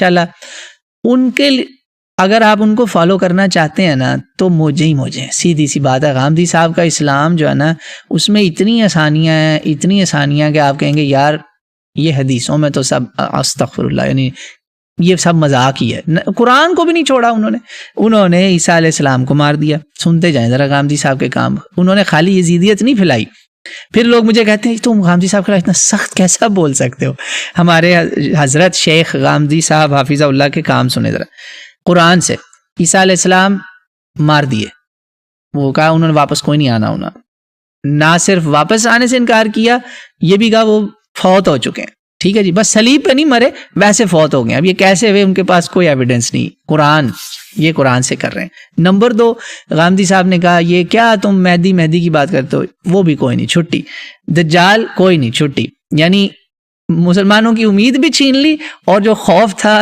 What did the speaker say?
انشاءاللہ ان کے اگر آپ ان کو فالو کرنا چاہتے ہیں نا تو موجیں ہی موجیں، سیدھی سی بات ہے. غامدی صاحب کا اسلام جو ہے نا اس میں اتنی آسانیاں کہ آپ کہیں گے یار یہ حدیثوں میں تو سب استغفر اللہ، یعنی یہ سب مذاق ہی ہے. قرآن کو بھی نہیں چھوڑا انہوں نے عیسیٰ علیہ السلام کو مار دیا. سنتے جائیں ذرا غامدی صاحب کے کام. انہوں نے خالی یزیدیت نہیں پھیلائی. پھر لوگ مجھے کہتے ہیں تم غامدی صاحب کا اتنا سخت کیسا بول سکتے ہو؟ ہمارے حضرت شیخ غامدی صاحب حافظہ اللہ کے کام سنے ذرا. قرآن سے عیسیٰ علیہ السلام مار دیے، وہ کہا انہوں نے واپس کوئی نہیں آنا. نہ صرف واپس آنے سے انکار کیا، یہ بھی کہا وہ فوت ہو چکے ہیں. ٹھیک ہے جی، بس صلیب پہ نہیں مرے، ویسے فوت ہو گئے. اب یہ کیسے ہوئے؟ ان کے پاس کوئی ایویڈنس نہیں. یہ قرآن سے کر رہے ہیں. نمبر 2، غامدی صاحب نے کہا یہ کیا تم مہدی کی بات کرتے ہو؟ وہ بھی کوئی نہیں، چھٹی. دجال کوئی نہیں، چھٹی. یعنی مسلمانوں کی امید بھی چھین لی، اور جو خوف تھا